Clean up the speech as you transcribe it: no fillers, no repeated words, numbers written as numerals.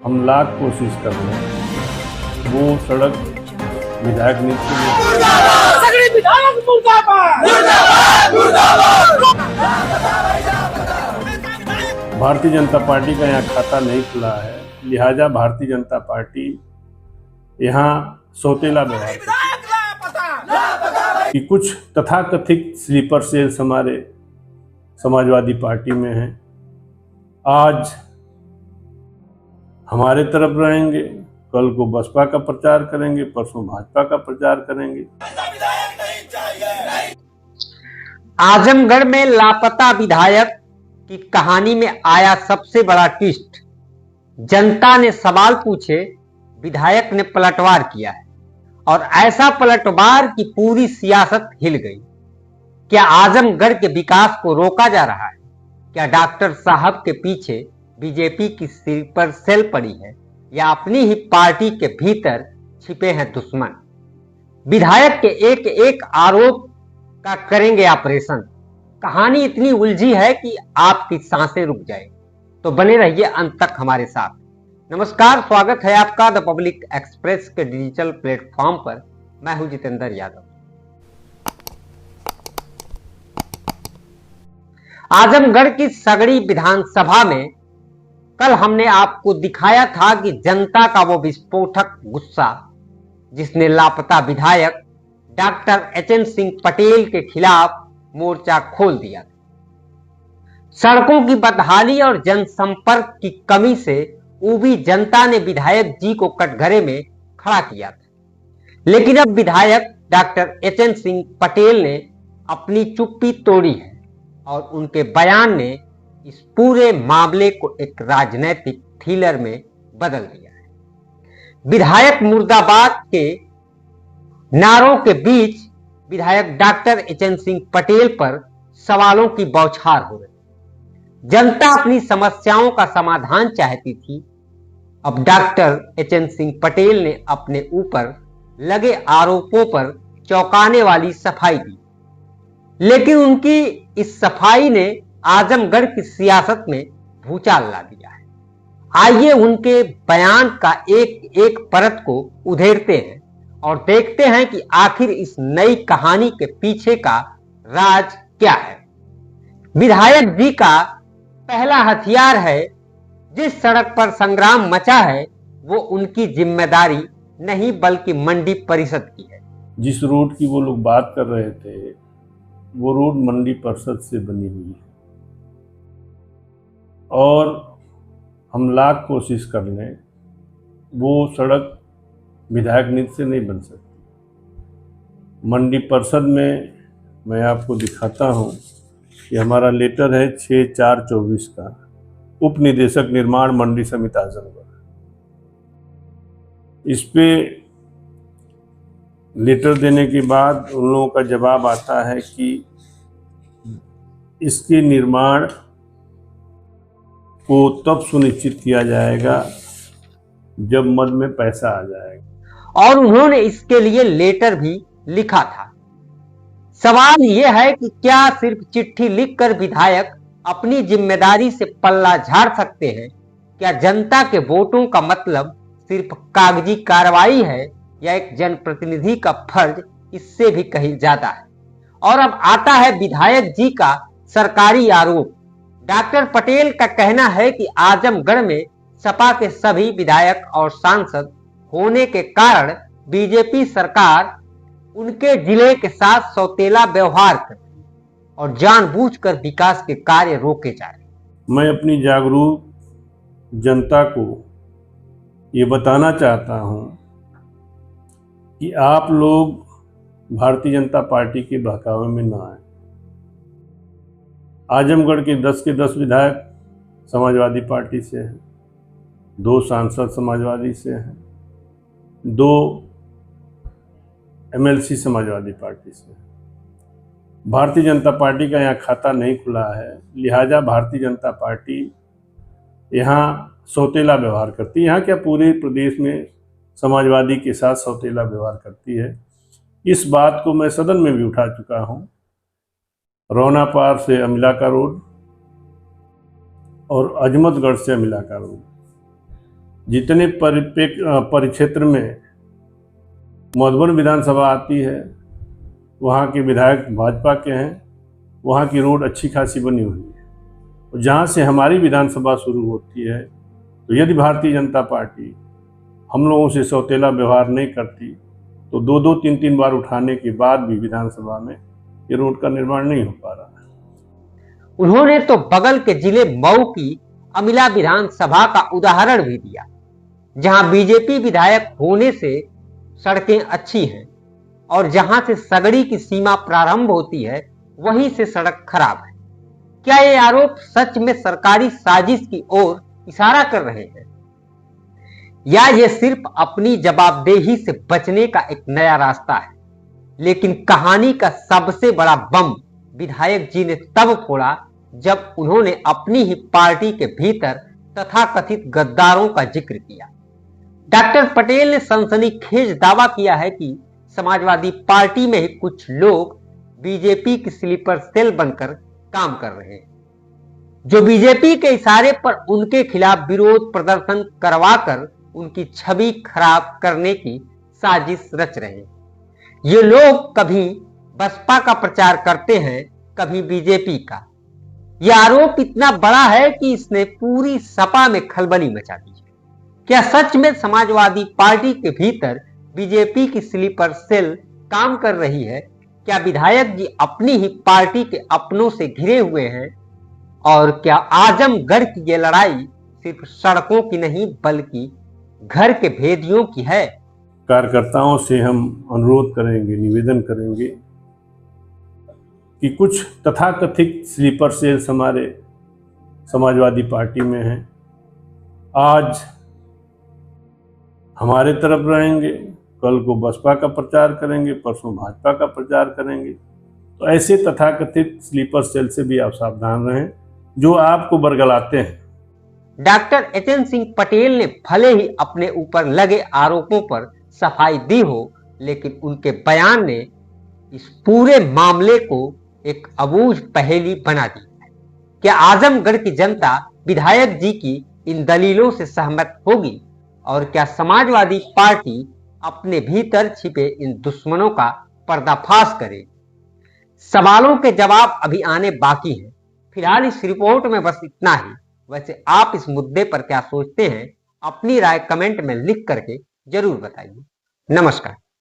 हम लाख कोशिश कर रहे हैं, वो सड़क विधायक नीति भारतीय जनता पार्टी का यहाँ खाता नहीं खुला है, लिहाजा भारतीय जनता पार्टी यहाँ सौतेला व्यवहार करती कि कुछ तथाकथित स्लीपर सेल्स हमारे समाजवादी पार्टी में हैं। आज हमारे तरफ रहेंगे, कल को बसपा का प्रचार करेंगे, परसों भाजपा का प्रचार करेंगे। आजमगढ़ में लापता विधायक की कहानी में आया सबसे बड़ा ट्विस्ट। जनता ने सवाल पूछे, विधायक ने पलटवार किया है और ऐसा पलटवार की पूरी सियासत हिल गई। क्या आजमगढ़ के विकास को रोका जा रहा है? क्या डॉक्टर साहब के पीछे बीजेपी की स्लीपर सेल पड़ी है या अपनी ही पार्टी के भीतर छिपे हैं दुश्मन? विधायक के एक एक आरोप का करेंगे ऑपरेशन। कहानी इतनी उलझी है कि आपकी सांसें रुक जाए, तो बने रहिए अंत तक हमारे साथ। नमस्कार, स्वागत है आपका द पब्लिक एक्सप्रेस के डिजिटल प्लेटफॉर्म पर। मैं हूं जितेंद्र यादव। आजमगढ़ की सगड़ी विधानसभा में कल हमने आपको दिखाया था कि जनता का वो विस्फोटक गुस्सा जिसने लापता विधायक डॉक्टर एचएन सिंह पटेल के खिलाफ मोर्चा खोल दिया था। सड़कों की बदहाली और जनसंपर्क की कमी से ऊबी जनता ने विधायक जी को कटघरे में खड़ा किया था, लेकिन अब विधायक डॉक्टर एचएन सिंह पटेल ने अपनी चुप्पी तोड़ी है और उनके बयान ने इस पूरे मामले को एक राजनीतिक थ्रिलर में बदल दिया है। विधायक मुर्दाबाद के नारों के बीच विधायक डॉक्टर एचएन सिंह पटेल पर सवालों की बौछार हो रही। जनता अपनी समस्याओं का समाधान चाहती थी। अब डॉक्टर एचएन सिंह पटेल ने अपने ऊपर लगे आरोपों पर चौंकाने वाली सफाई दी, लेकिन उनकी इस सफाई ने आजमगढ़ की सियासत में भूचाल ला दिया है। आइए उनके बयान का एक एक परत को उधेड़ते हैं और देखते हैं कि आखिर इस नई कहानी के पीछे का राज क्या है। विधायक जी का पहला हथियार है, जिस सड़क पर संग्राम मचा है वो उनकी जिम्मेदारी नहीं बल्कि मंडी परिषद की है। जिस रोड की वो लोग बात कर रहे थे, वो रोड मंडी परिषद से बनी हुई है और हम लाख कोशिश कर लें, वो सड़क विधायक नीति से नहीं बन सकती। मंडी परिषद में मैं आपको दिखाता हूँ, ये हमारा लेटर है 6/4/24 का, उप निदेशक निर्माण मंडी समिति आजमगढ़। इस पे लेटर देने के बाद उन लोगों का जवाब आता है कि इसके निर्माण को तब सुनिश्चित किया जाएगा जब मद में पैसा आ जाएगा, और उन्होंने इसके लिए लेटर भी लिखा था। सवाल यह है कि क्या सिर्फ चिट्ठी लिखकर विधायक अपनी जिम्मेदारी से पल्ला झाड़ सकते हैं? क्या जनता के वोटों का मतलब सिर्फ कागजी कार्रवाई है या एक जनप्रतिनिधि का फर्ज इससे भी कहीं ज्यादा है? और अब आता है विधायक जी का सरकारी आरोप। डॉक्टर पटेल का कहना है कि आजमगढ़ में सपा के सभी विधायक और सांसद होने के कारण बीजेपी सरकार उनके जिले के साथ सौतेला व्यवहार कर रही है और जानबूझकर विकास के कार्य रोके जा रहे हैं। मैं अपनी जागरूक जनता को ये बताना चाहता हूँ कि आप लोग भारतीय जनता पार्टी के बहकावे में ना आए। आजमगढ़ के 10 के 10 विधायक समाजवादी पार्टी से हैं, 2 सांसद समाजवादी से हैं, 2 एमएलसी समाजवादी पार्टी से। भारतीय जनता पार्टी का यहाँ खाता नहीं खुला है, लिहाजा भारतीय जनता पार्टी यहाँ सौतेला व्यवहार करती है। यहाँ क्या पूरे प्रदेश में समाजवादी के साथ सौतेला व्यवहार करती है। इस बात को मैं सदन में भी उठा चुका हूँ। रौना पार से अमिला का रोड और अजमतगढ़ से अमिला का रोड, जितने परिक्षेत्र में मधुबन विधानसभा आती है वहाँ के विधायक भाजपा के हैं, वहाँ की रोड अच्छी खासी बनी हुई है। और जहाँ से हमारी विधानसभा शुरू होती है, तो यदि भारतीय जनता पार्टी हम लोगों से सौतेला व्यवहार नहीं करती तो 2-2, 3-3 बार उठाने के बाद भी विधानसभा में ये रोड का निर्माण नहीं हो पा रहा है। उन्होंने तो बगल के जिले मऊ की अमिला विधानसभा का उदाहरण भी दिया, जहां बीजेपी विधायक होने से सड़कें अच्छी हैं और जहां से सगड़ी की सीमा प्रारंभ होती है वहीं से सड़क खराब है। क्या ये आरोप सच में सरकारी साजिश की ओर इशारा कर रहे हैं, या ये सिर्फ अपनी जवाबदेही से बचने का एक नया रास्ता है? लेकिन कहानी का सबसे बड़ा बम विधायक जी ने तब फोड़ा जब उन्होंने अपनी ही पार्टी के भीतर तथाकथित गद्दारों का जिक्र किया। डॉक्टर पटेल ने सनसनीखेज दावा किया है कि समाजवादी पार्टी में ही कुछ लोग बीजेपी की स्लीपर सेल बनकर काम कर रहे हैं, जो बीजेपी के इशारे पर उनके खिलाफ विरोध प्रदर्शन करवाकर उनकी छवि खराब करने की साजिश रच रहे हैं। ये लोग कभी बसपा का प्रचार करते हैं, कभी बीजेपी का। यह आरोप इतना बड़ा है कि इसने पूरी सपा में खलबली मचा दी है। क्या सच में समाजवादी पार्टी के भीतर बीजेपी की स्लीपर सेल काम कर रही है? क्या विधायक जी अपनी ही पार्टी के अपनों से घिरे हुए हैं? और क्या आजमगढ़ की ये लड़ाई सिर्फ सड़कों की नहीं बल्कि घर के भेदियों की है? कार्यकर्ताओं से हम अनुरोध करेंगे, निवेदन करेंगे कि कुछ तथाकथित स्लीपर सेल्स हमारे समाजवादी पार्टी में हैं। आज हमारे तरफ रहेंगे, कल को बसपा का प्रचार करेंगे, परसों भाजपा का प्रचार करेंगे। तो ऐसे तथाकथित स्लीपर सेल से भी आप सावधान रहें जो आपको बरगलाते हैं। डॉक्टर एचएन सिंह पटेल ने भले ही अपने ऊपर लगे आरोपों पर सफाई दी हो, लेकिन उनके बयान ने इस पूरे मामले को एक अबूझ पहेली बना दी है। क्या आजमगढ़ की जनता विधायक जी की इन दलीलों से सहमत होगी? और क्या समाजवादी पार्टी अपने भीतर छिपे इन दुश्मनों का पर्दाफाश करेगी? सवालों के जवाब अभी आने बाकी हैं। फिलहाल इस रिपोर्ट में बस इतना ही। वैसे आप इस मुद्दे पर क्या सोचते हैं? अपनी राय कमेंट में लिख करके जरूर बताइए। नमस्कार।